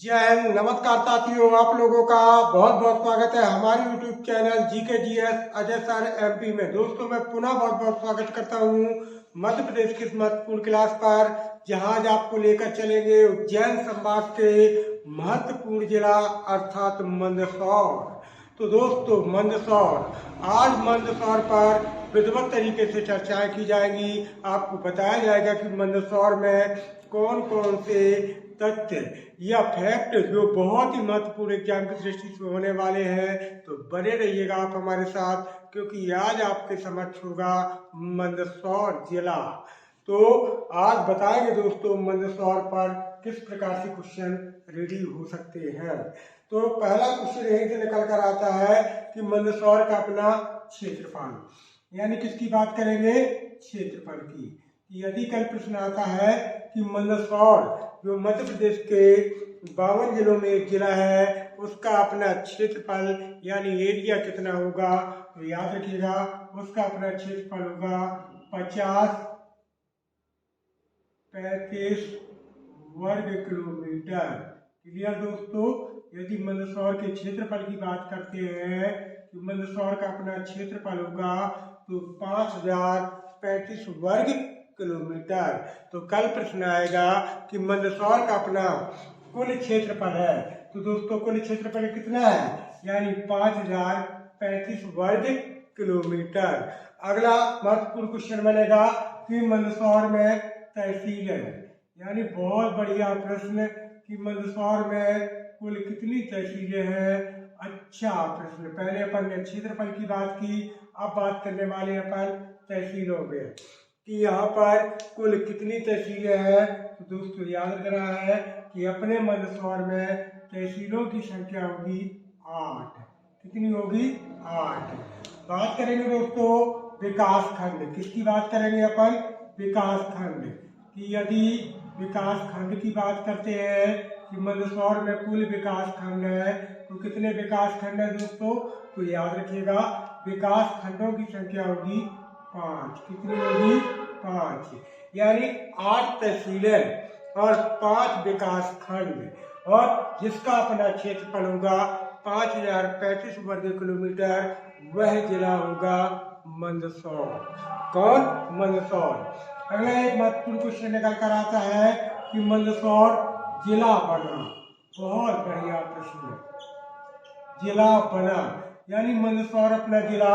जय हिंद। नमस्कार साथियों, आप लोगों का बहुत बहुत स्वागत है हमारे YouTube channel GKGS Ajay sir MP में। दोस्तों, मैं पुनः बहुत बहुत स्वागत करता हूँ मध्य प्रदेश की इस महत्वपूर्ण क्लास पर, जहाँ आज आपको लेकर चलेंगे उज्जैन संभाग के महत्वपूर्ण जिला अर्थात मंदसौर। तो दोस्तों, मंदसौर, आज मंदसौर पर विधिवत तरीके से चर्चाएं की जाएंगी। आपको बताया जाएगा कि मंदसौर में कौन कौन से तथ्य या फैक्ट जो बहुत ही महत्वपूर्ण एग्जाम की दृष्टि से होने वाले हैं। तो बने रहिएगा आप हमारे साथ, क्योंकि आज आपके समक्ष होगा मंदसौर जिला। तो आज बताएंगे दोस्तों मंदसौर पर किस प्रकार से क्वेश्चन रेडी हो सकते हैं। तो पहला क्वेश्चन यहीं से निकल कर आता है कि मंदसौर का अपना क्षेत्रफल, यानी किसकी बात करेंगे, क्षेत्रफल की। यदि कल प्रश्न आता है कि मंदसौर जो मध्य प्रदेश के 52 जिलों में एक जिला है, उसका अपना क्षेत्रफल यानी एरिया कितना होगा, तो याद रखिएगा उसका अपना क्षेत्रफल होगा 50-35 वर्ग किलोमीटर। क्लियर दोस्तों। यदि मंदसौर के क्षेत्रफल की बात करते हैं तो मंदसौर का अपना क्षेत्रफल होगा तो 5035 वर्ग किलोमीटर। तो कल प्रश्न आएगा कि मंदसौर का अपना कुल क्षेत्रफल है, तो दोस्तों कुल क्षेत्रफल कितना है, यानी 5035 वर्ग किलोमीटर। अगला महत्वपूर्ण क्वेश्चन बनेगा कि मंदसौर में तहसील है, यानी बहुत बढ़िया प्रश्न कि मंदसौर में कुल कितनी तहसीलें हैं। अच्छा प्रश्न। पहले अपन ने क्षेत्रफल की बात की, अब बात करने वाले अपन तहसीलों में कि यहाँ पर कुल कितनी तहसीलें हैं। तो दोस्तों याद रखना है कि अपने मंदसौर में तहसीलों की संख्या होगी 8। कितनी होगी, 8। बात करेंगे दोस्तों विकास खंड, किसकी बात करेंगे अपन, विकास खंड। कि यदि विकास खंड की बात करते हैं कि मंदसौर में कुल विकास खंड है, तो कितने विकास खंड है दोस्तों, तो याद रखिएगा विकास खंडों की संख्या होगी 5। कितनी होगी, 5। यानी 8 तहसीलें और 5 विकास खंड, और जिसका अपना क्षेत्रफल होगा 5035 वर्ग किलोमीटर, वह जिला होगा मंदसौर। कौन, मंदसौर। अगला एक महत्वपूर्ण क्वेश्चन निकल कर आता है कि मंदसौर जिला बना। बहुत बढ़िया प्रश्न। जिला बना यानी मंदसौर अपना जिला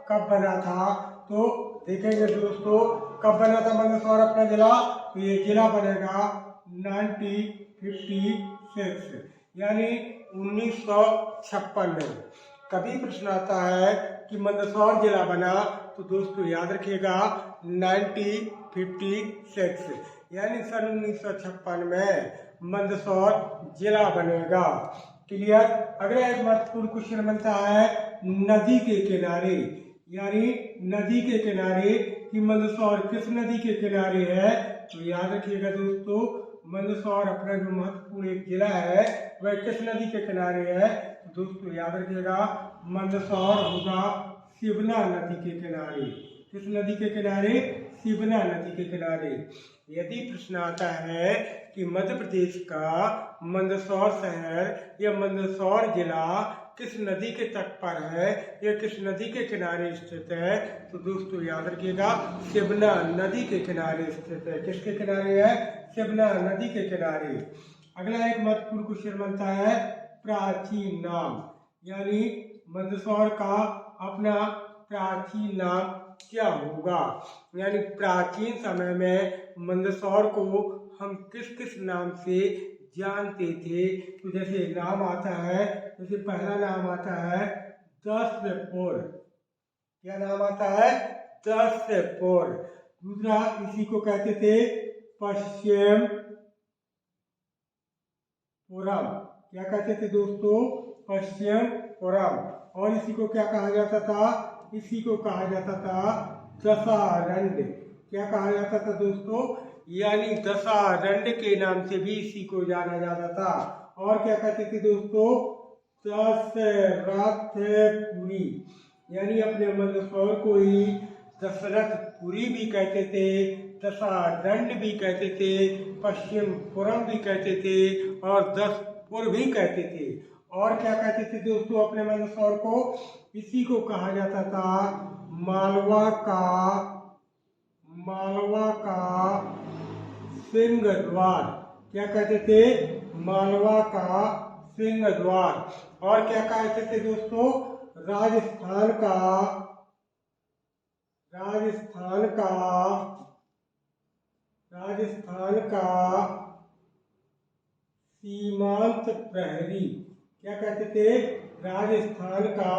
कब बना था, तो देखेंगे दोस्तों कब बना था मंदसौर अपना जिला। तो ये जिला बनेगा 1956 यानी 1956 में। कभी प्रश्न आता है कि मंदसौर जिला बना, तो दोस्तों याद रखिएगा 1956 यानी सन 1956 में मंदसौर जिला बनेगा। क्लियर। अगला एक महत्वपूर्ण क्वेश्चन बनता है नदी के किनारे, यानी नदी के किनारे कि मंदसौर किस नदी के किनारे है। तो याद रखिएगा दोस्तों मंदसौर अपना जो महत्वपूर्ण एक जिला है वह किस नदी के किनारे है। तो दोस्तों याद रखिएगा मंदसौर होगा शिवना नदी के किनारे। किस नदी के किनारे, शिवना नदी के किनारे। यदि प्रश्न आता है कि मध्य प्रदेश का मंदसौर शहर या मंदसौर जिला किस नदी के तट पर है या किस नदी के किनारे स्थित है, तो दोस्तों याद रखिएगा शिवना नदी के किनारे स्थित है। किसके किनारे है, शिवना नदी के किनारे। अगला एक महत्वपूर्ण क्वेश्चन बनता है प्राचीन नाम, यानी मंदसौर का अपना प्राचीन नाम क्या होगा, यानी प्राचीन समय में मंदसौर को हम किस किस नाम से जानते थे। तो जैसे नाम आता है, जैसे पहला नाम आता है दसपुर। क्या नाम आता है, दसपुर। दूसरा इसी को कहते थे पश्चिम पुरम। क्या कहते थे दोस्तों, पश्चिम पुरम। और इसी को क्या कहा जाता था, इसी को कहा जाता था दशारण्य। क्या कहा जाता था दोस्तों, यानी दशारण्य के नाम से भी इसी को जाना जाता था। और क्या कहते थे दोस्तों, दशरथपुरी, यानी अपने मंदसौर को ही दशरथपुरी भी कहते थे, दशारण्य भी कहते थे, पश्चिम पुरम भी कहते थे और पुर भी कहते थे। और क्या कहते थे दोस्तों अपने मंदसौर को? इसी को कहा जाता था मालवा का सिंह द्वार। क्या कहते थे? मालवा का सिंह द्वार। और क्या कहते थे दोस्तों? राजस्थान का सीमांत प्रहरी। क्या कहते थे? राजस्थान का,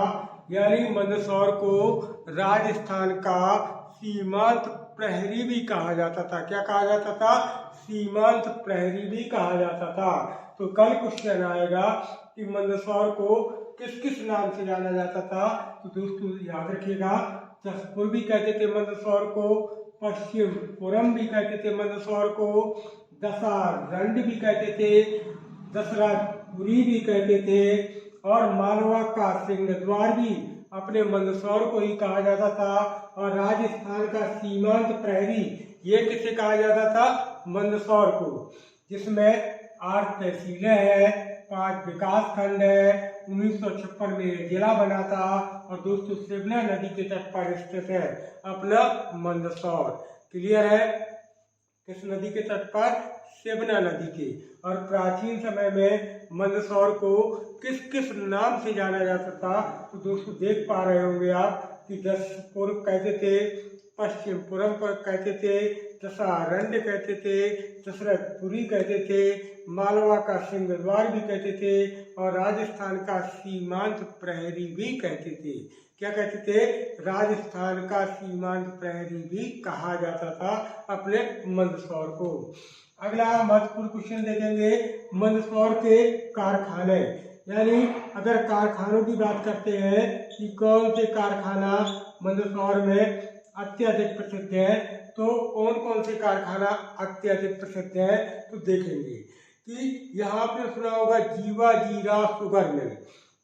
यानी मंदसौर को राजस्थान का सीमांत प्रहरी भी कहा जाता था। क्या कहा जाता था? सीमांत प्रहरी भी कहा जाता था। तो कल क्वेश्चन आएगा कि मंदसौर को किस किस नाम से जाना जाता था। तो दोस्तों याद रखिएगा, जसपुर भी कहते थे मंदसौर को, पश्चिमपुरम भी कहते थे मंदसौर को, दसारंड भी कहते थे, दशरथपुरी भी कहते थे, और मालवा का सिंह द्वार भी अपने मंदसौर को ही कहा जाता था। और राजस्थान का सीमांत प्रहरी ये किसे कहा जाता था? मंदसौर को, जिसमें 8 तहसीलें हैं, 5 विकास खंड है। 1956 में ये जिला बना था। और दोस्तों सिवना नदी के तट पर स्थित है अपना मंदसौर। क्लियर है? किस नदी के तट पर? सिवना नदी के। और प्राचीन समय में मंदसौर को किस किस नाम से जाना जाता था? तो दोस्तों देख पा रहे होंगे आप कि जसपुर कहते थे, पश्चिमपुरम पर कहते थे, दसारंड कहते थे, दशरथपुरी कहते थे, मालवा का सिंह द्वार भी कहते थे, और राजस्थान का सीमांत प्रहरी भी कहते थे। क्या कहते थे? राजस्थान का सीमांत प्रहरी भी कहा जाता था अपने मंदसौर को। अगला महत्वपूर्ण क्वेश्चन देखेंगे, मंदसौर के कारखाने। यानी अगर कारखानों की बात करते हैं कि कौन से कारखाना मंदसौर में अत्यधिक प्रसिद्ध है, तो कौन कौन से कारखाना अत्यधिक प्रसिद्ध है तो देखेंगे कि यहाँ आपने सुना होगा जीवा जीरा शुगर मिल।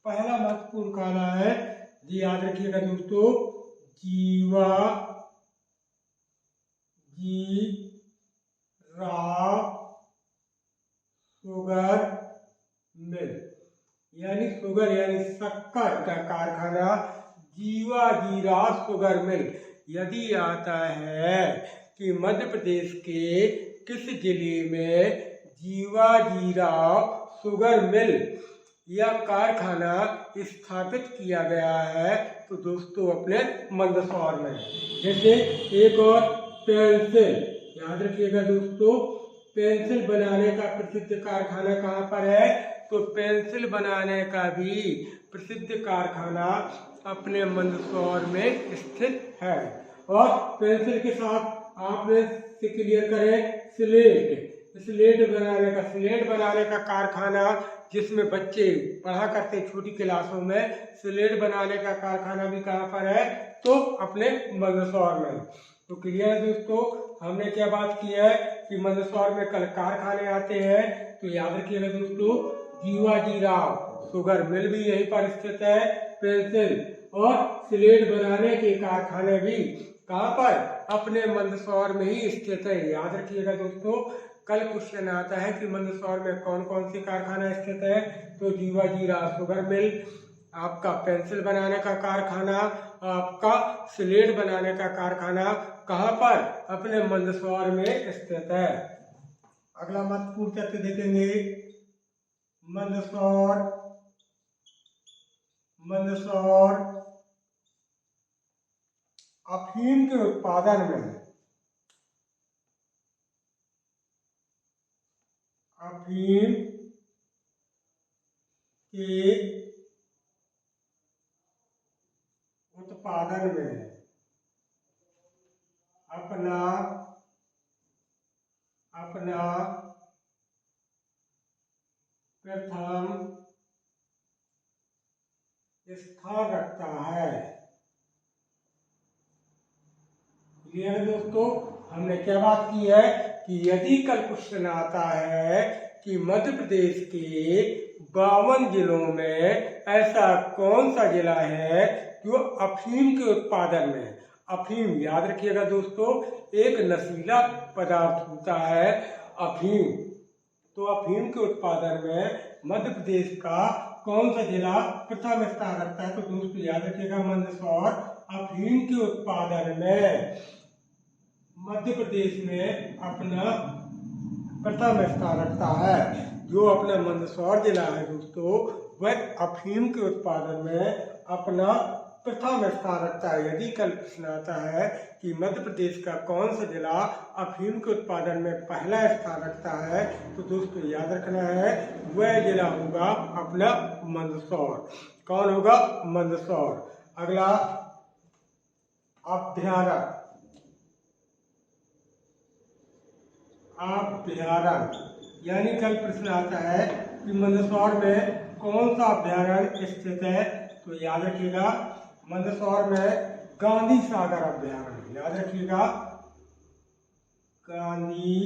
पहला महत्वपूर्ण कारखाना है, जी याद रखिएगा दोस्तों, जीवा जीरा शुगर मिल, यानी शुगर यानी शक्कर का कारखाना जीवा जीरा शुगर मिल। यदि आता है कि मध्य प्रदेश के किस जिले में जीवा जीरा शुगर मिल या कारखाना स्थापित किया गया है, तो दोस्तों अपने मंदसौर में। जैसे एक और पेंसिल, याद रखिएगा दोस्तों, पेंसिल बनाने का प्रसिद्ध कारखाना कहाँ पर है? तो पेंसिल बनाने का भी प्रसिद्ध कारखाना अपने मंदसौर में स्थित है। और पेंसिल के साथ आपने से क्लियर करें स्लेट बनाने का कारखाना, जिसमें बच्चे पढ़ा करते छोटी क्लासों में, स्लेट बनाने का कारखाना भी कहाँ पर है? तो अपने मंदसौर में। तो क्लियर है दोस्तों, हमने क्या बात की है कि मंदसौर में कल कारखाने आते हैं, तो याद रखिएगा दोस्तों, जीवा जीरा शुगर मिल भी यहीं पर स्थित है, पेंसिल और स्लेट बनाने के कारखाने भी कहाँ पर? अपने मंदसौर में ही स्थित है। याद रखिएगा दोस्तों, कल क्वेश्चन आता है कि मंदसौर में कौन कौन से कारखाना स्थित है, तो जीवा जीरा शुगर मिल, आपका पेंसिल बनाने का कारखाना, आपका स्लेट बनाने का कारखाना कहाँ पर? अपने मंदसौर में स्थित है। अगला महत्वपूर्ण तथ्य देखेंगे, मंदसौर अफीम के उत्पादन में अपना प्रथम स्थान रखता है। क्लियर दोस्तों, हमने क्या बात की है कि यदि कल क्वेश्चन आता है कि मध्य प्रदेश के 52 जिलों में ऐसा कौन सा जिला है जो अफीम के उत्पादन में, अफीम याद रखिएगा दोस्तों, एक नशीला पदार्थ होता है अफीम, तो अफीम के उत्पादन में मध्य प्रदेश का कौन सा जिला प्रथम स्थान रखता है? तो दोस्तों याद रखिएगा, मंदसौर अफीम के उत्पादन में मध्य प्रदेश में अपना प्रथम स्थान रखता है। जो अपना मंदसौर जिला है दोस्तों, वह अफीम के उत्पादन में अपना प्रथम स्थान रखता है। यदि कल प्रश्न आता है कि मध्य प्रदेश का कौन सा जिला अफीम के उत्पादन में पहला स्थान रखता है, तो दोस्तों याद रखना है, वह जिला होगा अपना मंदसौर। कौन होगा? मंदसौर। अगला अभ्यारण्य। यानी कल प्रश्न आता है कि मंदसौर में कौन सा अभ्यारण्य स्थित है? तो याद रखिएगा, मंदसौर में गांधी सागर अभ्यारण्य। याद रखिएगा, गांधी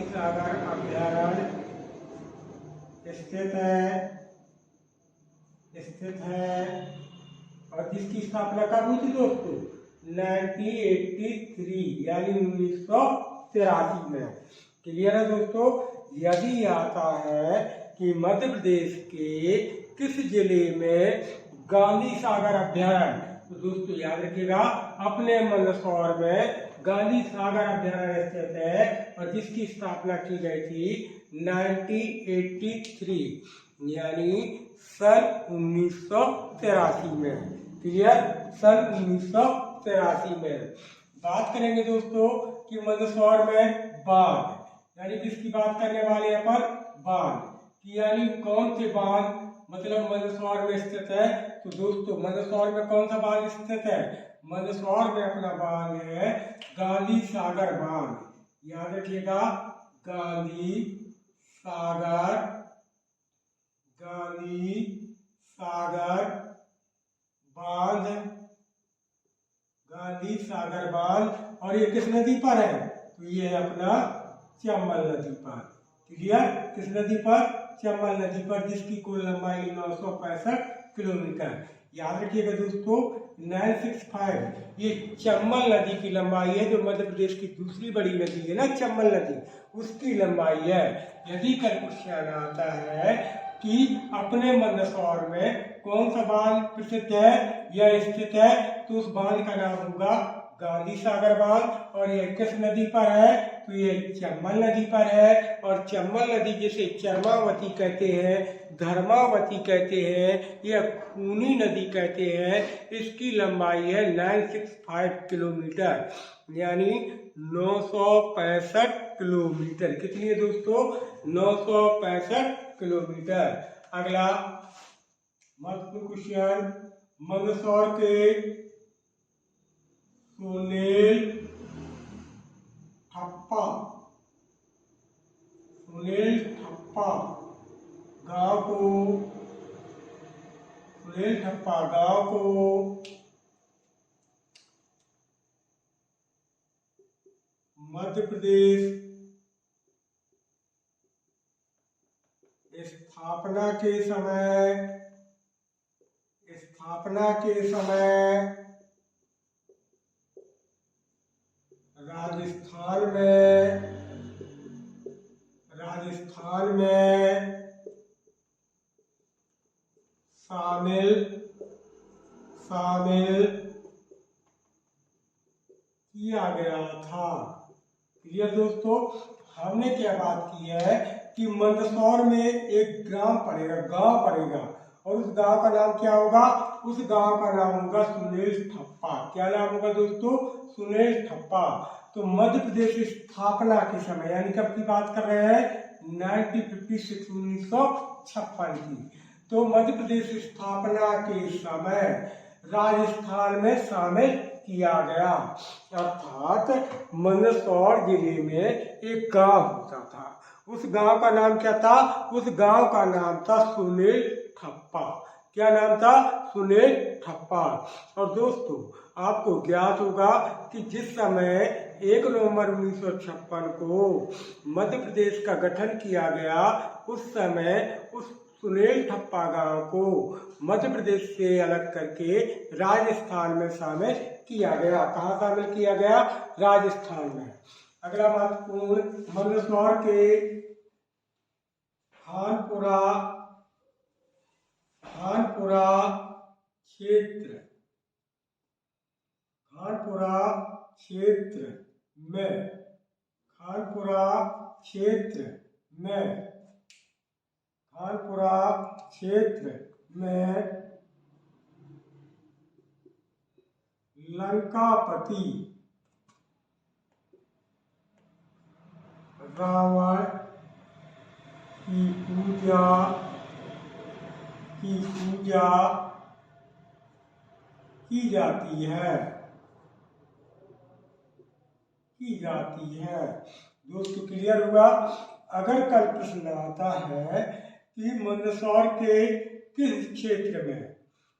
सागर अभ्यारण्य स्थित है और जिसकी स्थापना कब हुई थी दोस्तों? 1983 यानी 1983 में। क्लियर है दोस्तों? यदि आता है कि मध्य प्रदेश के किस जिले में गांधी सागर अभ्यारण्य, तो दोस्तों याद रखिएगा, अपने मंदसौर में गांधी सागर अभ्यारण्य स्थित है और जिसकी स्थापना की गई थी 1983 यानी सन 1983 में। क्लियर? सन 1983 में। बात करेंगे दोस्तों कि मंदसौर में बांध, यानी किसकी बात करने वाले हैं पर? बांध की, यानी कौन से बांध मतलब मंदसौर में स्थित है? तो दोस्तों मंदसौर में कौन सा बांध स्थित है? मंदसौर में अपना बांध है गांधी सागर बांध। याद रखिएगा, गांधी सागर बांध। और ये किस नदी पर है? तो ये है अपना चंबल नदी पर। क्लियर? किस नदी पर? चंबल नदी पर, जिसकी कुल लंबाई 965 किलोमीटर। याद रखिएगा दोस्तों, 965 ये चंबल नदी की लंबाई है, जो मध्य प्रदेश की दूसरी बड़ी नदी है ना चंबल नदी, उसकी लंबाई है। यदि कल क्वेश्चन आता है कि अपने मंदसौर में कौन सा बांध प्रसिद्ध है या स्थित है, तो उस बांध का नाम होगा गांधी सागर बांध। और यह किस नदी पर है? तो ये चंबल नदी पर है। और चंबल नदी जिसे चरमावती कहते हैं, धर्मावती कहते हैं या खूनी नदी कहते हैं, इसकी लंबाई है 965 किलोमीटर यानी 965 किलोमीटर। कितनी है दोस्तों? 965 किलोमीटर। अगला महत्वपूर्ण क्वेश्चन, मंदसौर के सुनील ठप्पा गांव को मध्य प्रदेश स्थापना के समय राजस्थान में शामिल किया गया था। क्लियर दोस्तों? हमने क्या बात की है कि मंदसौर में एक गांव पड़ेगा और उस गांव का नाम क्या होगा? उस गांव का नाम होगा सुनील ठप्पा। क्या नाम होगा दोस्तों? सुनील ठप्पा। तो मध्य प्रदेश की स्थापना के समय, यानी कब की बात कर रहे हैं? 1956 1956 की। तो मध्य प्रदेश की स्थापना के समय राजस्थान में शामिल किया गया, अर्थात मंदसौर जिले में एक गांव होता था। उस गांव का नाम क्या था? उस गांव का नाम था सुनील ठप्पा। क्या नाम था? सुनील ठप्पा। और दोस्तों आपको ज्ञात होगा कि जिस समय 1 नवंबर 1956 को मध्य प्रदेश का गठन किया गया, उस समय उस सुनेल ठप्पा गांव को मध्य प्रदेश से अलग करके राजस्थान में शामिल किया गया। कहाँ शामिल किया गया? राजस्थान में। अगला महत्वपूर्ण, मंदसौर के खानपुरा क्षेत्र में लंकापति रावण की पूजा की जाती है। दोस्तों क्लियर हुआ? अगर कल प्रश्न आता है कि मंदसौर के किस क्षेत्र में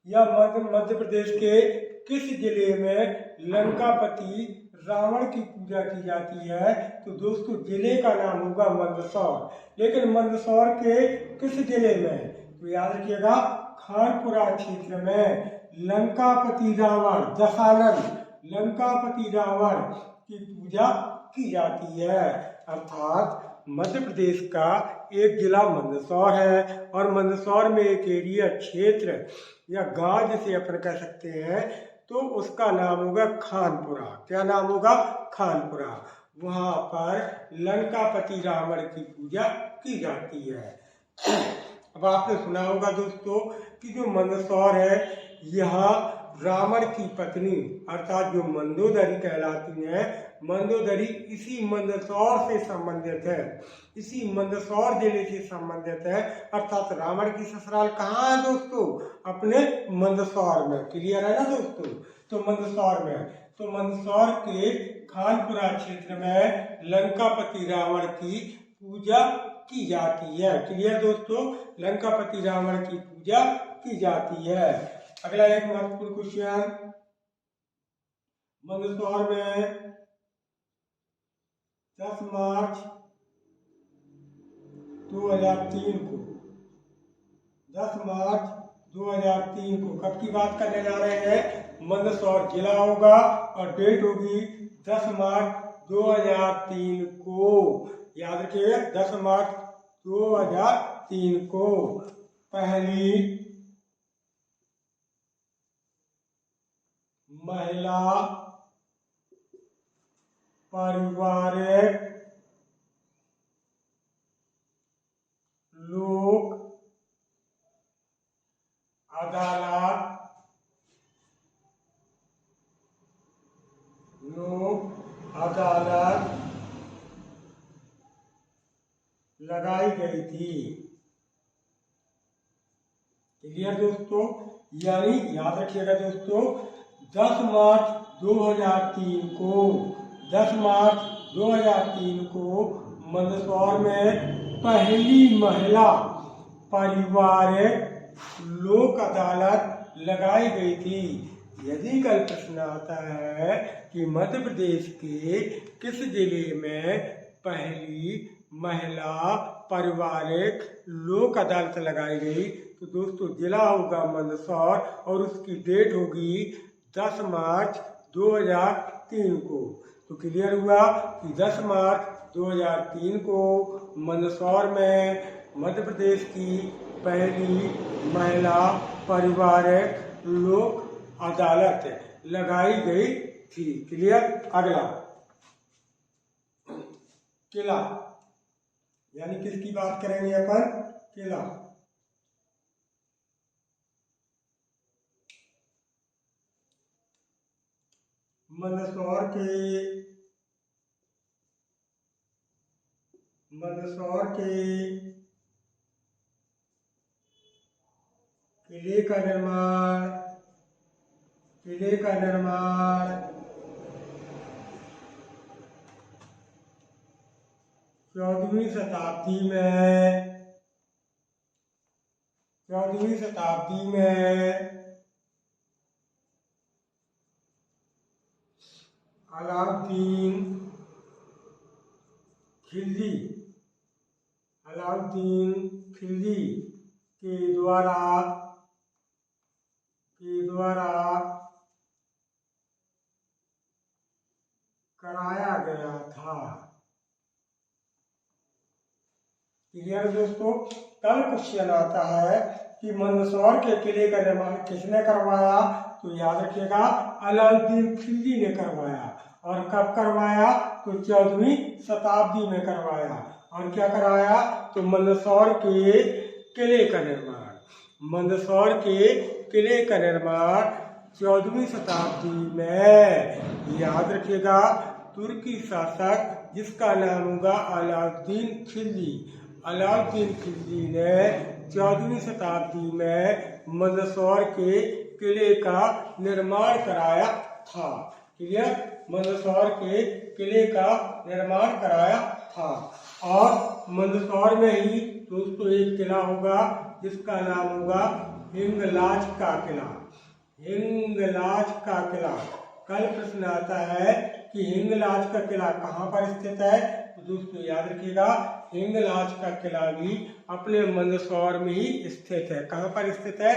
या मध्य प्रदेश के किस जिले में लंकापति रावण की पूजा की जाती है, तो दोस्तों जिले का नाम होगा मंदसौर। लेकिन मंदसौर के किस जिले में? तो याद रखिएगा, खानपुरा क्षेत्र में लंकापति रावण, दशानन लंकापति रावण की पूजा की जाती है। अर्थात मध्य प्रदेश का एक जिला मंदसौर है और मंदसौर में एक एरिया, क्षेत्र या गांव जिसे अपन कह सकते हैं, तो उसका नाम होगा खानपुरा। क्या नाम होगा? खानपुरा। वहां पर लंकापति रावण की पूजा की जाती है। अब आपने सुना होगा दोस्तों कि जो मंदसौर है, यहाँ रावण की पत्नी अर्थात जो मंदोदरी कहलाती है, मंदोदरी इसी मंदसौर से संबंधित है, इसी मंदसौर जिले से संबंधित है। अर्थात रावण की ससुराल कहाँ है दोस्तों? अपने मंदसौर में। क्लियर है ना दोस्तों? तो मंदसौर में, तो मंदसौर के खानपुरा क्षेत्र में लंकापति रावण की पूजा की जाती है। क्लियर दोस्तों? लंकापति रावण की पूजा की जाती है। अगला एक महत्वपूर्ण क्वेश्चन, मंदसौर में 10 मार्च 2003 को 10 मार्च 2003 को कब की बात करने जा रहे हैं? मंदसौर जिला होगा और डेट होगी 10 मार्च 2003 को। याद रखिए, 10 मार्च 2003 को पहली महिला पारिवारिक लोक अदालत लगाई गई थी। क्लियर दोस्तों? यानी याद रखिएगा दोस्तों, 10 मार्च 2003 को 10 मार्च 2003 को मंदसौर में पहली महिला पारिवारिक लोक अदालत लगाई गई थी। यदि कल प्रश्न आता है कि मध्य प्रदेश के किस जिले में पहली महिला पारिवारिक लोक अदालत लगाई गई, तो दोस्तों जिला होगा मंदसौर और उसकी डेट होगी 10 मार्च 2003 को। तो क्लियर हुआ कि 10 मार्च 2003 को मंदसौर में मध्य प्रदेश की पहली महिला पारिवारिक लोक अदालत लगाई गई थी। क्लियर? अगला किला, यानी किसकी बात करेंगे अपन? किला। मंदसौर के किले का निर्माण 14वीं शताब्दी में अलाउद्दीन खिलजी के द्वारा कराया गया था। क्लियर दोस्तों। कल क्वेश्चन आता है कि मंदसौर के किले का निर्माण किसने करवाया, तो याद रखिएगा अलाउद्दीन खिलजी ने करवाया। और कब करवाया, तो 14वीं शताब्दी में करवाया। और क्या कराया, तो मंदसौर के किले का निर्माण, मंदसौर के किले का निर्माण 14वीं शताब्दी में। याद रखिएगा तुर्की शासक जिसका नाम होगा अलाउद्दीन खिलजी, अलाउद्दीन खिलजी ने 14वीं शताब्दी में मंदसौर के किले का निर्माण कराया था। क्लियर, मंदसौर के किले का निर्माण कराया था। और मंदसौर में ही दोस्तों एक किला होगा जिसका नाम होगा हिंगलाज का किला, हिंगलाज का किला। कल प्रश्न आता है कि हिंगलाज का किला कहाँ पर स्थित है, तो दोस्तों याद रखिएगा हिंगलाज का किला भी अपने मंदसौर में ही स्थित है। कहाँ पर स्थित है,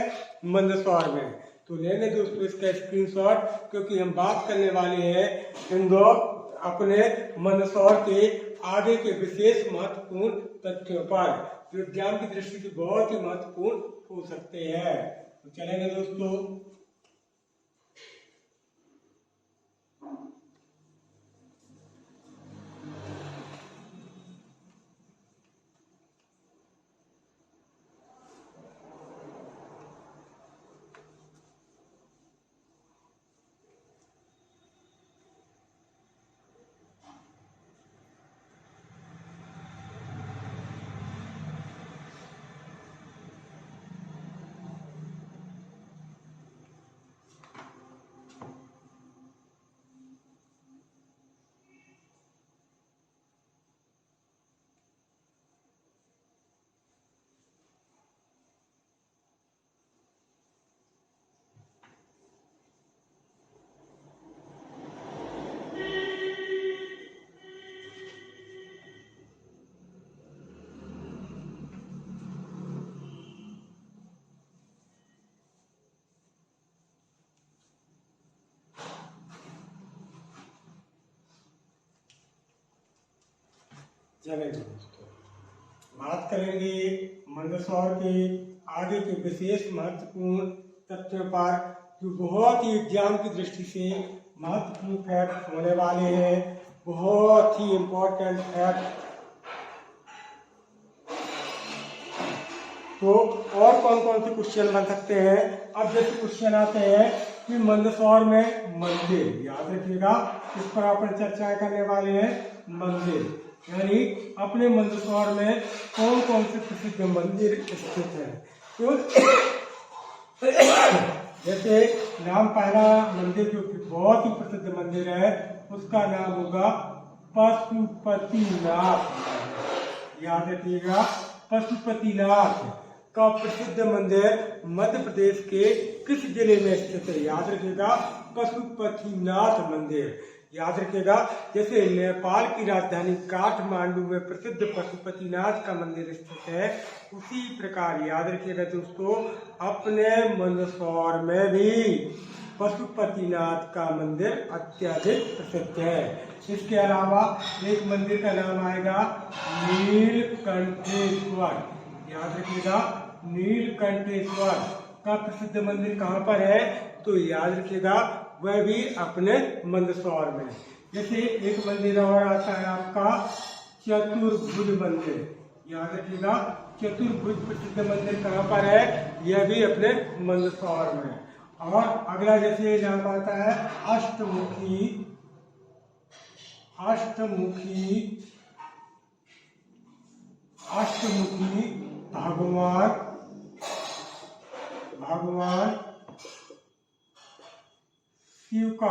मंदसौर में। तो लेंगे दोस्तों इसका स्क्रीनशॉट, क्योंकि हम बात करने वाले हैं इंदौर अपने मंदसौर के आगे के विशेष महत्वपूर्ण तथ्यों पर, जो एग्जाम की दृष्टि से बहुत ही महत्वपूर्ण हो सकते हैं। तो चलेंगे दोस्तों। चलेंगे दोस्तों, बात करेंगे मंदसौर के आगे के विशेष महत्वपूर्ण तथ्यों पर, जो बहुत ही एग्जाम की दृष्टि से महत्वपूर्ण फैक्ट होने वाले हैं, बहुत ही इम्पोर्टेंट फैक्ट। तो और कौन कौन से क्वेश्चन बन सकते हैं, अब जैसे क्वेश्चन आते हैं कि मंदसौर में मंदिर, याद रखिएगा इस पर अपन चर्चा करने वाले हैं। मंदिर यानी अपने मंदसौर में कौन कौन से प्रसिद्ध मंदिर स्थित हैं। तो जैसे नाम, पहला मंदिर जो कि बहुत ही प्रसिद्ध मंदिर है उसका नाम होगा पशुपतिनाथ। याद रखिएगा पशुपतिनाथ का प्रसिद्ध मंदिर मध्य प्रदेश के किस जिले में स्थित है, याद रखिएगा पशुपतिनाथ मंदिर। याद रखिएगा जैसे नेपाल की राजधानी काठमांडू में प्रसिद्ध पशुपतिनाथ का मंदिर स्थित है, उसी प्रकार याद रखिएगा दोस्तों अपने मंदसौर में भी पशुपतिनाथ का मंदिर अत्यधिक प्रसिद्ध है। इसके अलावा एक मंदिर का नाम आएगा नीलकंठेश्वर। याद रखिएगा नीलकंठेश्वर का प्रसिद्ध मंदिर कहाँ पर है, तो याद रखिएगा वह भी अपने मंदसौर में। जैसे एक मंदिर और आता है आपका चतुर्भुज मंदिर। याद रखिएगा चतुर्भुज प्रसिद्ध मंदिर कहाँ पर है, यह भी अपने मंदसौर में। और अगला जैसे नाम आता है अष्टमुखी भगवान शिव का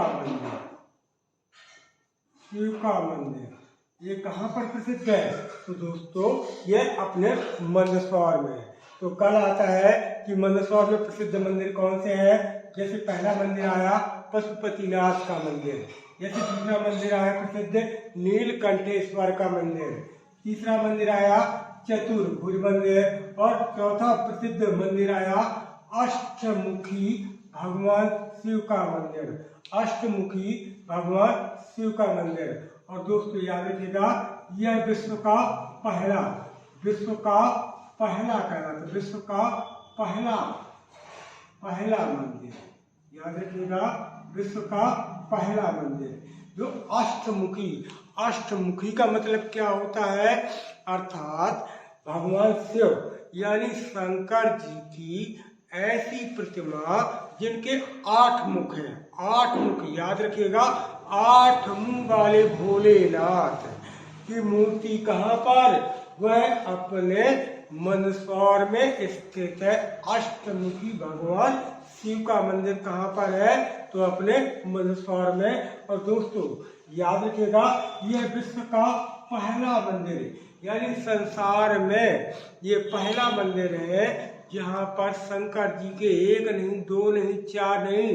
मंदिर, ये कहाँ पर प्रसिद्ध है, तो दोस्तों ये अपने मंदसौर में। तो कल आता है कि मंदसौर में प्रसिद्ध मंदिर कौन से हैं। जैसे पहला मंदिर आया पशुपतिनाथ का मंदिर, जैसे दूसरा मंदिर आया प्रसिद्ध नीलकंठेश्वर का मंदिर, तीसरा मंदिर आया चतुर्भुज मंदिर, और चौथा प्रसिद्ध मंदिर आया अष्टमुखी भगवान शिव का मंदिर, अष्टमुखी भगवान शिव का मंदिर। और दोस्तों याद रखिएगा, यह विश्व का पहला कहलाता, विश्व का पहला मंदिर, याद रखिएगा, विश्व का पहला मंदिर जो अष्टमुखी का मतलब क्या होता है, अर्थात भगवान शिव यानी शंकर जी की ऐसी प्रतिमा जिनके 8 मुख हैं, 8 मुख, याद रखिएगा, 8 मुंह वाले भोलेनाथ की मूर्ति कहाँ पर, वह अपने मंदसौर में स्थित है। अष्टमुखी भगवान शिव का मंदिर कहाँ पर है, तो अपने मंदसौर में। और दोस्तों याद रखिएगा, यह विश्व का पहला मंदिर है, यानी संसार में ये पहला मंदिर है जहाँ पर शंकर जी के 1 नहीं, 2 नहीं, 4 नहीं,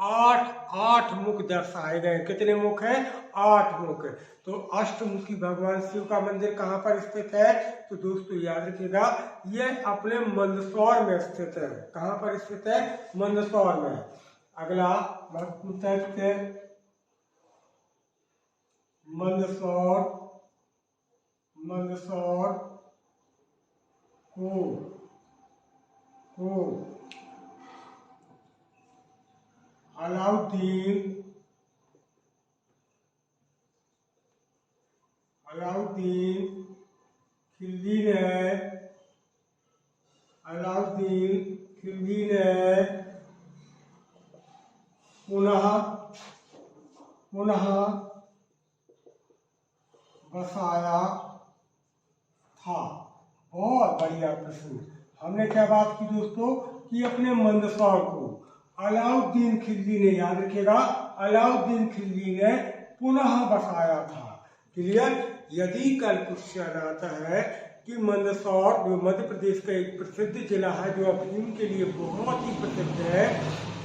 8 मुख दर्शाए गए। कितने मुख हैं, 8 मुख। तो अष्टमुखी भगवान शिव का मंदिर कहाँ पर स्थित है, तो दोस्तों याद रखिएगा, यह अपने मंदसौर में स्थित है। कहाँ पर स्थित है, मंदसौर में। अगला महत्वपूर्ण तथ्य है मंदसौर को अलाउद्दीन खिलजी ने पुनः बसाया था। बहुत बढ़िया प्रश्न। हमने क्या बात की दोस्तों, कि अपने मंदसौर को अलाउद्दीन खिलजी ने, याद रखिएगा, अलाउद्दीन खिलजी ने पुनः बसाया था। क्लियर। यदि कल क्वेश्चन आता है कि मंदसौर जो मध्य प्रदेश का एक प्रसिद्ध जिला है, जो अफीम के लिए बहुत ही प्रसिद्ध है,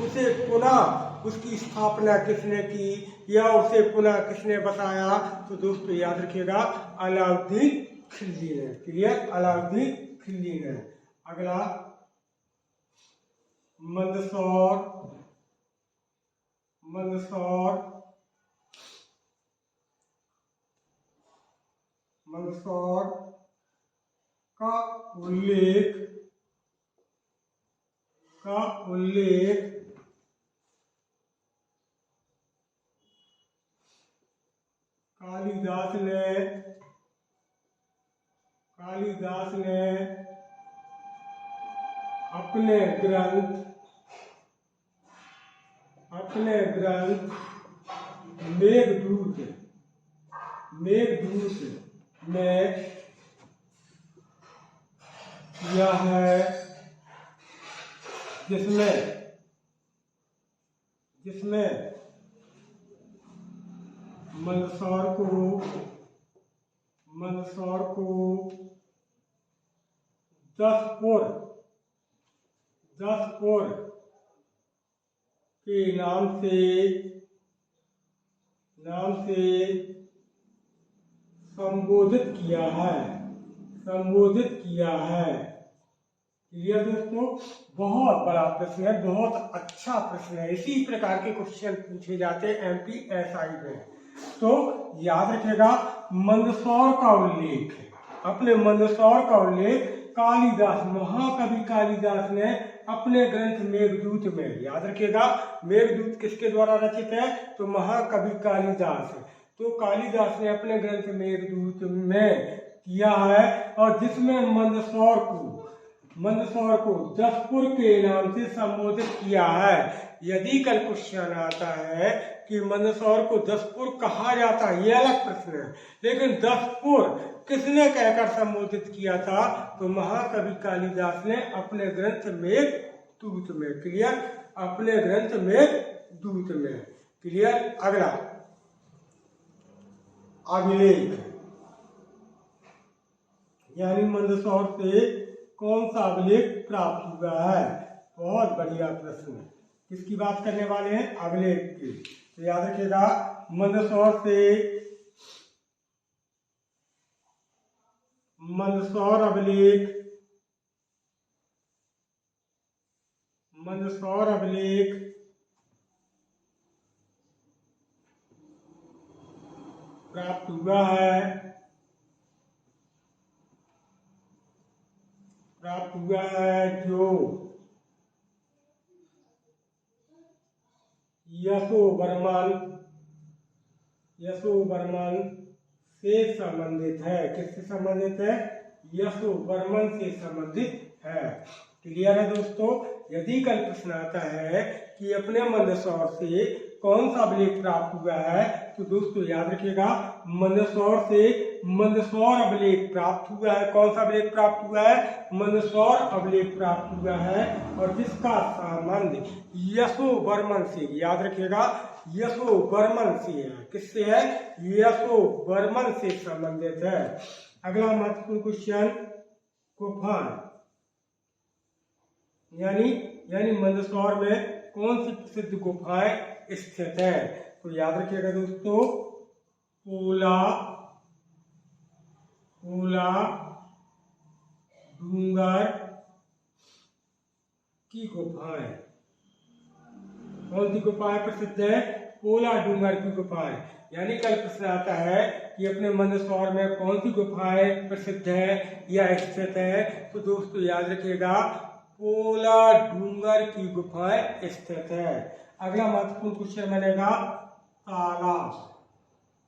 उसे पुनः उसकी स्थापना किसने की या उसे पुनः किसने बसाया, तो दोस्तों याद रखिएगा, अलाउद्दीन खिलजी ने। क्लियर, अलाउद्दीन खिलजी ने। अगला मंदसौर का उल्लेख कालिदास ने अपने ग्रंथ मेघदूत में किया है, जिसमें मंदसौर को 10 पुर के नाम से संबोधित किया है। क्लियर दोस्तों, बहुत बड़ा प्रश्न है, बहुत अच्छा प्रश्न है। इसी प्रकार के क्वेश्चन पूछे जाते हैं MPSI में। तो याद रखिएगा, मंदसौर का उल्लेख, अपने मंदसौर का उल्लेख कालिदास, महाकवि कालिदास ने अपने ग्रंथ मेघदूत में, याद रखिएगा, मेघदूत किसके द्वारा रचित है, तो महाकवि कालिदास। तो कालिदास ने अपने ग्रंथ मेघदूत में किया है, और जिसमें मंदसौर को 10 पुर के नाम से संबोधित किया है। यदि कल क्वेश्चन आता है कि मंदसौर को 10 पुर कहा जाता है, यह अलग प्रश्न है, लेकिन 10 पुर किसने कहकर संबोधित किया था, तो महाकवि कालिदास ने अपने ग्रंथ मेघदूत में। क्लियर, अपने ग्रंथ मेघदूत में। क्लियर। अगला अभिलेख, यानी मंदसौर से कौन सा अभिलेख प्राप्त हुआ है, बहुत बढ़िया प्रश्न है। किसकी बात करने वाले हैं, अभिलेख की। तो याद रखिएगा, मंदसौर अभिलेख मंदसौर अभिलेख प्राप्त हुआ है जो यशोवर्मन से संबंधित है। किससे संबंधित है? यशोवर्मन से संबंधित है। क्लियर है दोस्तों? यदि कल प्रश्न आता है कि अपने मंदसौर से कौन सा अभिलेख प्राप्त हुआ है, तो दोस्तों याद रखिएगा मंदसौर से मंदसौर अभिलेख प्राप्त हुआ है। कौन सा अभिलेख प्राप्त हुआ है? मंदसौर अभिलेख प्राप्त हुआ है, और जिसका संबंध यशोवर्मन से, याद रखिएगा यशोवर्मन से है। किससे है? यशोवर्मन से संबंधित है। अगला महत्वपूर्ण क्वेश्चन, गुफाएं यानी मंदसौर में कौन सी प्रसिद्ध गुफाएं स्थित है? तो याद रखिएगा दोस्तों, पोला डूंगर की गुफाएं। कौन सी गुफाएं प्रसिद्ध है? पोला डूंगर की गुफाएं। यानी कल प्रश्न आता है कि अपने मंदसौर में कौन सी गुफाएं प्रसिद्ध है या स्थित है, तो दोस्तों याद रखिएगा पोला डूंगर की गुफाएं स्थित है। अगला महत्वपूर्ण क्वेश्चन बनेगा तालाब,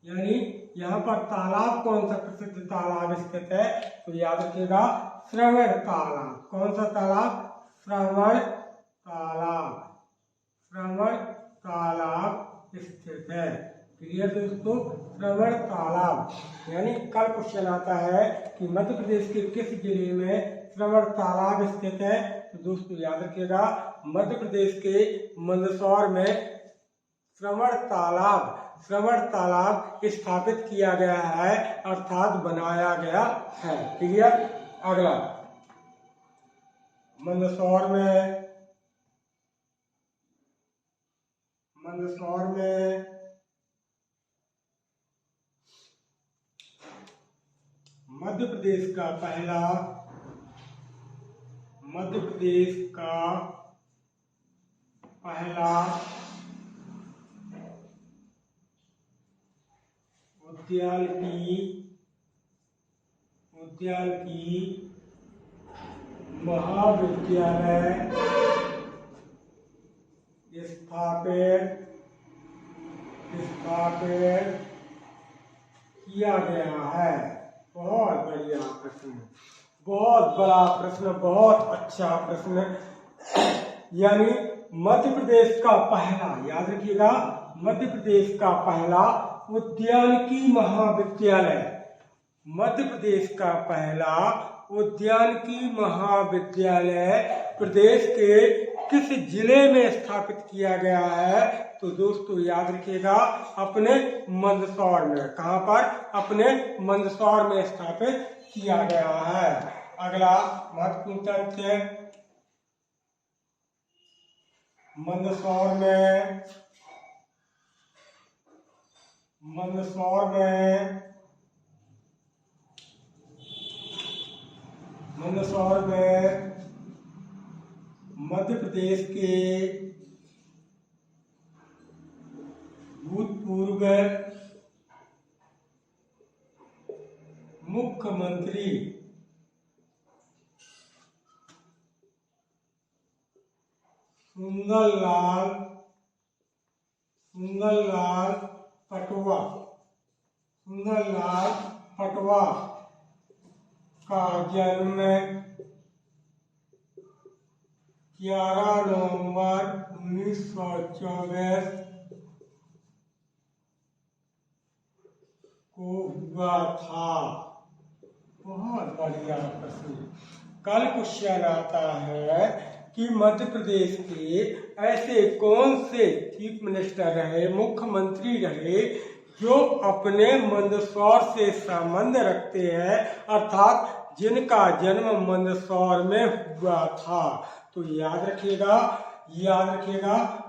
यानी यहाँ पर तालाब, कौन सा प्रसिद्ध तालाब स्थित है? तो याद रखिएगा श्रवण तालाब। कौन सा तालाब? श्रवण तालाब स्थित है। क्लियर दोस्तों? श्रवण तालाब। यानी कल क्वेश्चन आता है कि मध्य प्रदेश के किस जिले में श्रवण तालाब स्थित है? तो दोस्तों याद रखिएगा मध्य प्रदेश के मंदसौर में श्रवण तालाब स्थापित किया गया है, अर्थात बनाया गया है। क्लियर? अगला, मंदसौर में मध्य प्रदेश का पहला उद्यानिकी महाविद्यालय स्थापित किया गया है। बहुत बढ़िया प्रश्न, बहुत बड़ा प्रश्न, बहुत अच्छा प्रश्न। यानी मध्य प्रदेश का पहला, याद रखिएगा मध्य प्रदेश का पहला उद्यानिकी महाविद्यालय, मध्य प्रदेश का पहला उद्यानिकी महाविद्यालय प्रदेश के किस जिले में स्थापित किया गया है? तो दोस्तों याद रखिएगा अपने मंदसौर में। कहां पर? अपने मंदसौर में स्थापित किया गया है। अगला महत्वपूर्ण तथ्य, मंदसौर में मध्य प्रदेश के भूतपूर्व मुख्यमंत्री सुंदरलाल पटवा का जन्म 11 नवंबर 1924 को हुआ था। बहुत बढ़िया प्रश्न। कल क्वेश्चन आता है कि मध्य प्रदेश के ऐसे कौन से चीफ मिनिस्टर रहे, मुख्यमंत्री रहे, जो अपने मंदसौर से संबंध रखते हैं, अर्थात जिनका जन्म मंदसौर में हुआ था। तो याद रखिएगा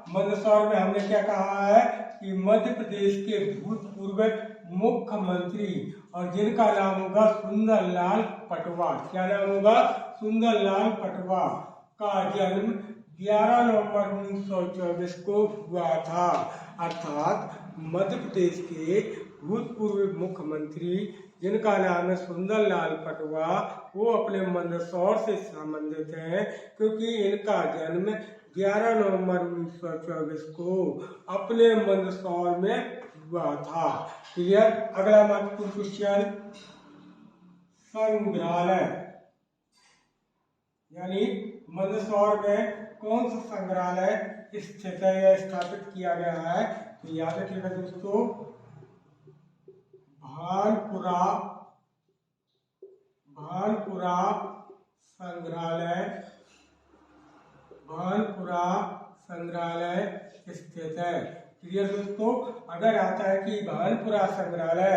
मंदसौर में हमने क्या कहा है कि मध्य प्रदेश के भूतपूर्व मुख्यमंत्री, और जिनका नाम होगा सुंदरलाल पटवा। क्या नाम होगा? सुंदरलाल पटवा का जन्म 11 नवंबर 1924 को हुआ था। अर्थात मध्य प्रदेश के भूतपूर्व मुख्यमंत्री जिनका नाम है सुंदरलाल पटवा, वो अपने मंदसौर से संबंधित हैं, क्योंकि इनका जन्म 11 नवंबर 1924 को अपने मंदसौर में हुआ था। क्लियर। अगला महत्वपूर्ण क्वेश्चन, संग्रहालय यानी मंदसौर में कौन सा संग्रहालय स्थित है या स्थापित किया गया है? तो याद रखिएगा दोस्तों, भानपुरा संग्रहालय स्थित है। क्लियर दोस्तों। अगर आता है कि भानपुरा संग्रहालय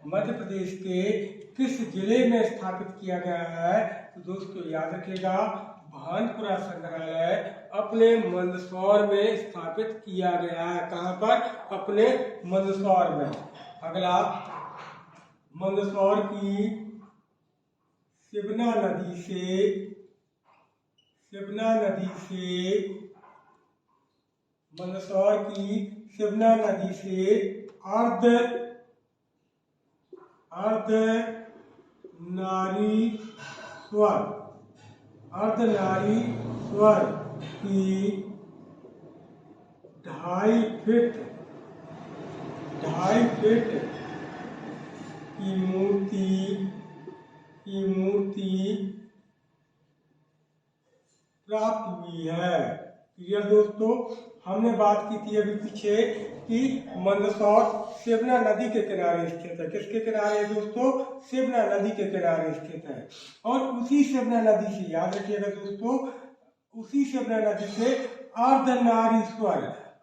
मध्य प्रदेश के किस जिले में स्थापित किया गया है, तो दोस्तों याद रखिएगा, भानपुरा संग्रहालय अपने मंदसौर में स्थापित किया गया है। कहाँ पर? अपने मंदसौर में। अगला, मंदसौर की शिवना नदी से अर्धनारीश्वर की 2.5 फीट की मूर्ति प्राप्त हुई है। क्लियर दोस्तों। हमने बात की थी अभी पीछे कि मंदसौर शिवना नदी के किनारे स्थित है। किसके किनारे है दोस्तों? शिवना नदी के किनारे स्थित है। और उसी शिवना नदी से, याद रखिएगा दोस्तों, उसी शिवना नदी से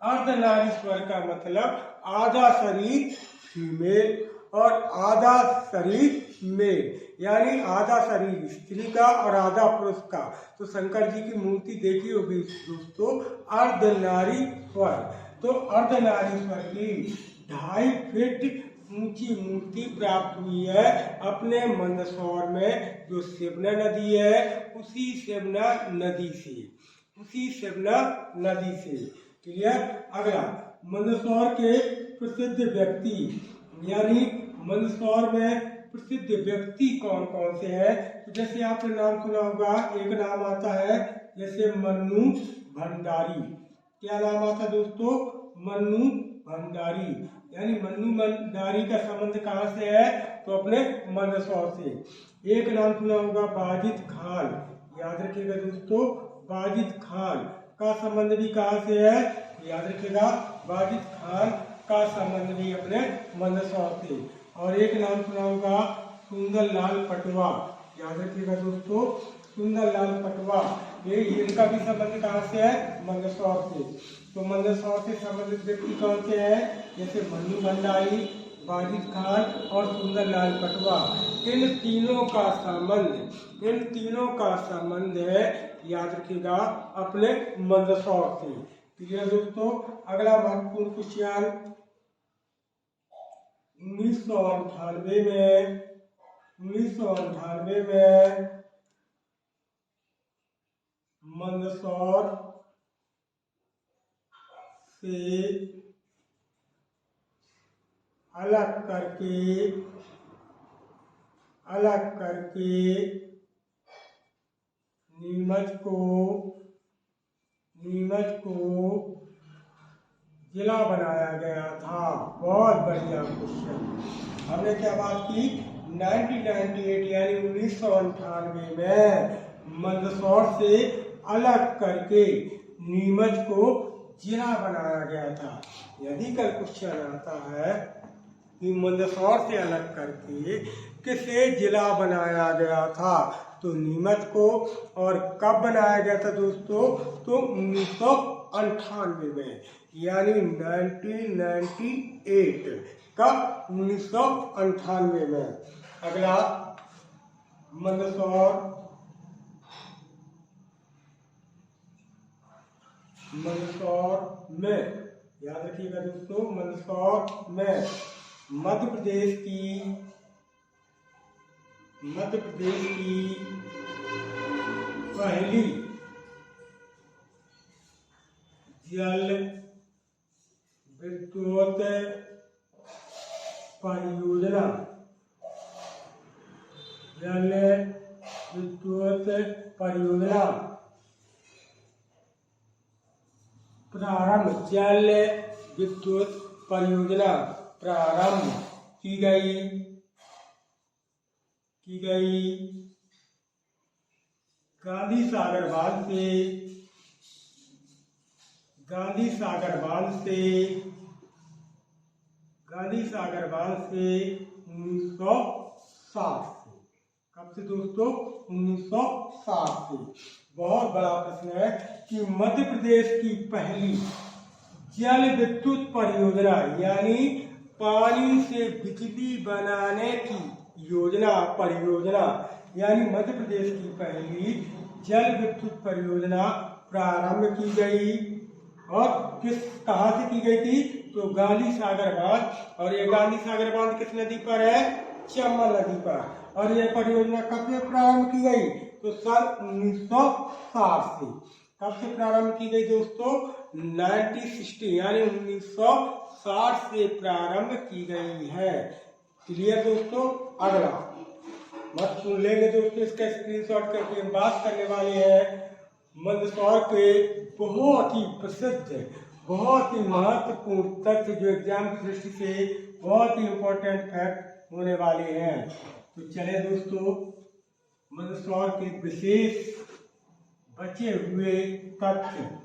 अर्धनारीश्वर का मतलब आधा शरीर फीमेल और आधा शरीर मेल, यानी आधा शरीर स्त्री का और आधा पुरुष का। तो शंकर जी की मूर्ति देखी होगी दोस्तों, अर्धनारीश्वर। तो अर्धनारीश्वर की 2.5 फीट ऊंची मूर्ति प्राप्त हुई है अपने मंदसौर में, जो शिवना नदी है, उसी शिवना नदी से। क्लियर। अगला, मंदसौर के प्रसिद्ध व्यक्ति, यानी मंदसौर में प्रसिद्ध व्यक्ति कौन कौन से हैं? तो जैसे आपने नाम सुना होगा, एक नाम आता है जैसे मन्नू भंडारी। क्या नाम आता है दोस्तों? मन्नू भंडारी। यानी मन्नू भंडारी का संबंध कहाँ से है? तो अपने मंदसौर से। एक नाम सुना होगा बाजिद खान। याद रखिएगा दोस्तों, बाजिद खान का संबंध भी कहाँ से है? याद रखिएगा, बाजिद खान का संबंध भी अपने मंदसौर से। और एक नाम सुना होगा सुंदरलाल पटवा। याद रखिएगा दोस्तों, सुंदरलाल पटवा, ये इनका भी संबंध कहाँ से है? मंदसौर से। तो मंदसौर से संबंधित व्यक्ति कौन से हैं? जैसे मन्नू भंडारी, बाजिद खान और सुंदरलाल पटवा। इन तीनों का संबंध है, याद रखिएगा, अपने मंदसौर से। क्लियर दोस्तों। अगला महत्वपूर्ण क्वेश्चन, 1998 में मंदसौर से अलग करके नीमच को जिला बनाया गया था। बहुत बढ़िया क्वेश्चन। हमने क्या बात की? 1998 यानी 1998 में मंदसौर से अलग करके नीमच को जिला बनाया गया था। यदि कल क्वेश्चन आता है कि मंदसौर से अलग करके किसे जिला बनाया गया था, तो नीमच को। और कब बनाया गया था दोस्तों? तो 1998 में, यानी 1998 का 1998 में। अगला, मंदसौर में, याद रखिएगा दोस्तों, मंदसौर में मध्य प्रदेश की जल विद्युत परियोजना, जल विद्युत परियोजना प्रारंभ, जल विद्युत परियोजना प्रारंभ की गई गांधी सागर बांध से 1960 से। कब से दोस्तों? 1960 से। बहुत बड़ा प्रश्न है कि मध्य प्रदेश की पहली जल विद्युत परियोजना यानी पानी से बिजली बनाने की परियोजना यानी मध्य प्रदेश की पहली जल विद्युत परियोजना प्रारंभ की गई और कहाँ से की गई थी? तो गांधी सागर बांध। और ये गांधी सागर बांध किस नदी पर है? चंबल नदी पर। और यह परियोजना कब से प्रारंभ की गई? तो सन 1960 से। कब से प्रारंभ की गई दोस्तों? 1960 यानी 1960 से प्रारंभ की गई है। क्लियर दोस्तों? अगला मत सुन लेंगे दोस्तों, इसका स्क्रीनशॉट करके हम बात करने वाले हैं मंदसौर के बहुत ही प्रसिद्ध, बहुत ही महत्वपूर्ण तथ्य जो एग्जाम की दृष्टि से बहुत ही इंपॉर्टेंट फैक्ट होने वाले हैं। तो चले दोस्तों, मंदसौर के विशेष बचे हुए तथ्य।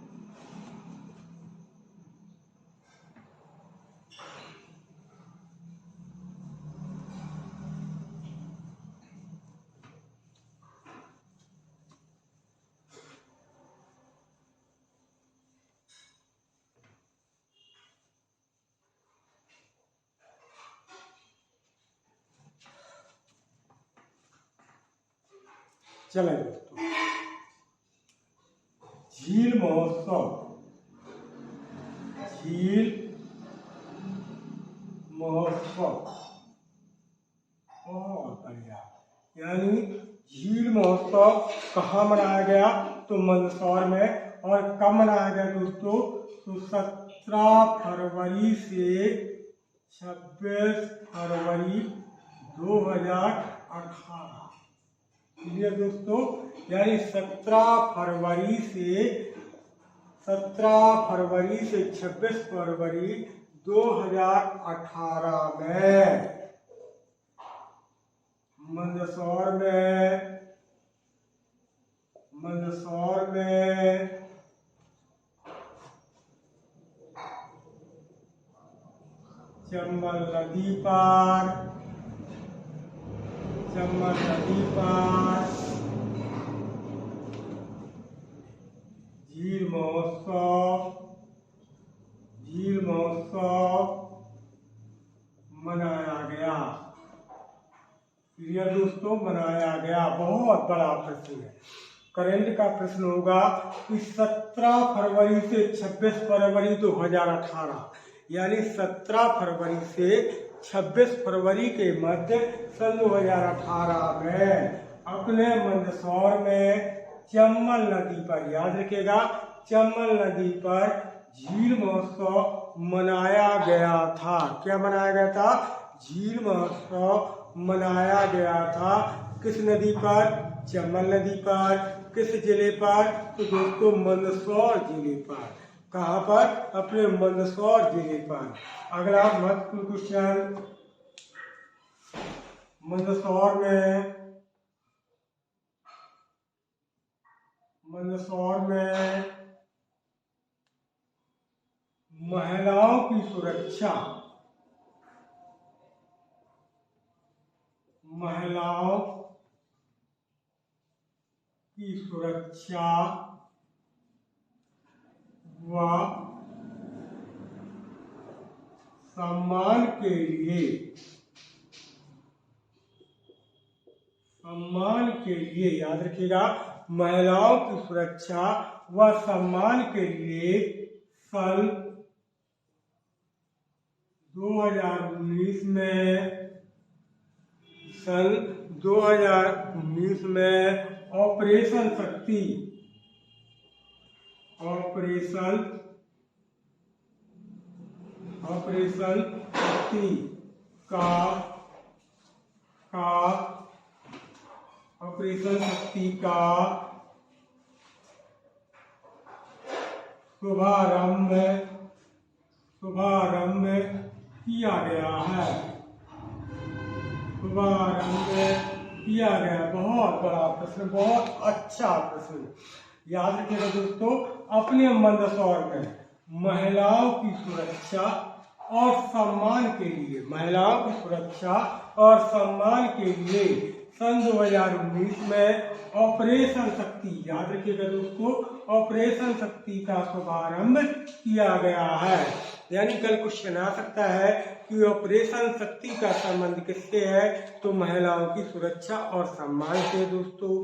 चले दोस्तों, झील महोत्सव बहुत बढ़िया। यानी झील महोत्सव कहाँ मनाया गया? तो मंदसौर में। और कब मनाया गया दोस्तों? तो 17 फरवरी से 26 फरवरी 2018। क्लियर दोस्तों? यानी 17 फरवरी से 26 फरवरी 2018 में मंदसौर में चंबल नदी पर झील महोत्सव मनाया गया। क्लियर दोस्तों? मनाया गया। बहुत बड़ा प्रश्न है, करंट का प्रश्न होगा कि 17 फरवरी से 26 फरवरी 2018 यानी 17 फरवरी से 26 फरवरी के मध्य सन 2018 में अपने मंदसौर में चंबल नदी पर, याद रखिएगा, चंबल नदी पर झील महोत्सव मनाया गया था। क्या मनाया गया था? झील महोत्सव मनाया गया था। किस नदी पर? चंबल नदी पर। किस जिले पर? तो दोस्तों मंदसौर जिले पर। कहाँ पर? अपने मंदसौर जिले पर। अगला महत्वपूर्ण क्वेश्चन, मंदसौर में महिलाओं की सुरक्षा व सम्मान के लिए याद रखिएगा, महिलाओं की सुरक्षा व सम्मान के लिए सन 2019 में ऑपरेशन ऑपरेशन शक्ति का ऑपरेशन शक्ति का शुभारंभ किया गया है। शुभारंभ किया गया। बहुत बड़ा प्रश्न, बहुत अच्छा प्रश्न। याद रखिएगा दोस्तों, अपने मंदसौर में महिलाओं की सुरक्षा और सम्मान के लिए, महिलाओं की सुरक्षा और सम्मान के लिए सन 2019 में ऑपरेशन शक्ति, याद रखिएगा दोस्तों, ऑपरेशन शक्ति का शुभारंभ किया गया है। यानी कल क्वेश्चन आ सकता है कि ऑपरेशन शक्ति का संबंध किससे है, तो महिलाओं की सुरक्षा और सम्मान से दोस्तों।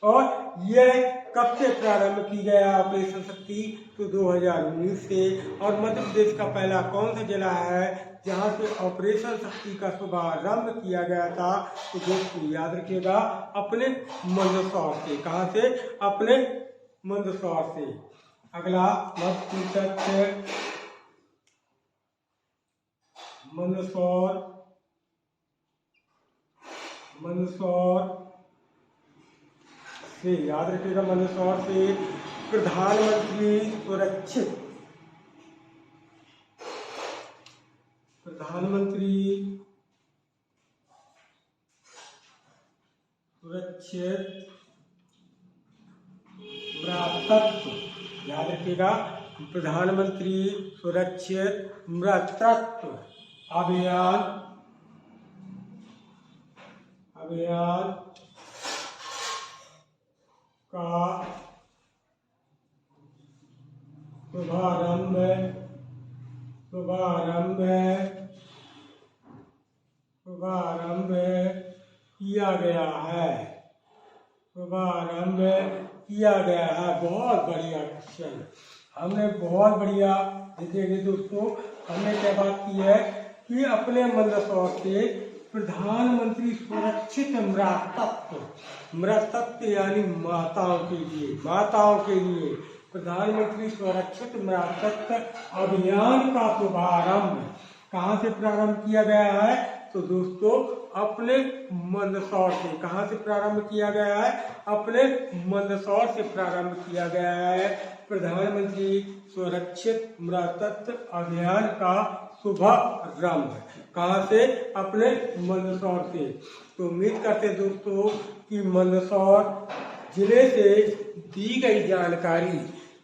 और यह कब से प्रारंभ की गया ऑपरेशन शक्ति, तो 2019 से। और मध्य प्रदेश का पहला कौन सा जिला है जहां से ऑपरेशन शक्ति का शुभारंभ किया गया था, तो दोस्तों याद रखिएगा, अपने मंदसौर से। कहां से? अपने मंदसौर से। अगला मध्य मंदसौर से, याद रखिएगा, मंदसौर से प्रधानमंत्री सुरक्षित मृतत्व, याद रखिएगा, प्रधानमंत्री सुरक्षित मृतत्व अभियान का शुभारंभ किया गया है। बहुत बढ़िया क्वेश्चन, हमने बहुत बढ़िया देखिए दोस्तों, हमने क्या बात की है कि अपने मंदसौर से प्रधानमंत्री सुरक्षित मृतत्व यानी माताओं के लिए प्रधानमंत्री सुरक्षित मृतत्व अभियान का शुभारंभ कहाँ से प्रारंभ किया गया है, तो दोस्तों अपने मंदसौर से। कहाँ से प्रारंभ किया गया है? अपने मंदसौर से प्रारंभ किया गया है प्रधानमंत्री सुरक्षित मृतत्व अभियान का शुभारंभ। कहाँ से? अपने मंदसौर से। तो उम्मीद करते हैं दोस्तों कि मंदसौर जिले से दी गई जानकारी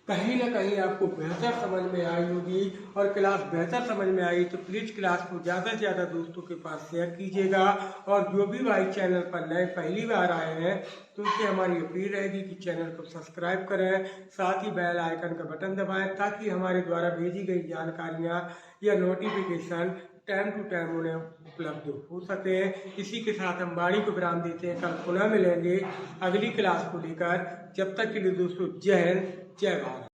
कहीं ना कहीं आपको बेहतर समझ में आई होगी। और क्लास बेहतर समझ में आई तो प्लीज़ क्लास को ज़्यादा से ज़्यादा दोस्तों के पास शेयर कीजिएगा। और जो भी भाई चैनल पर नए पहली बार आए हैं तो उनसे हमारी अपील रहेगी कि चैनल को सब्सक्राइब करें, साथ ही बेल आइकन का बटन दबाएं ताकि हमारे द्वारा भेजी गई जानकारियाँ या नोटिफिकेशन टाइम टू टाइम उन्हें उपलब्ध हो सके। इसी के साथ हम वाणी को विराम देते हैं। कल पुनः मिलेंगे अगली क्लास को लेकर। जब तक के लिए दोस्तों जय हिंद, जय भारत।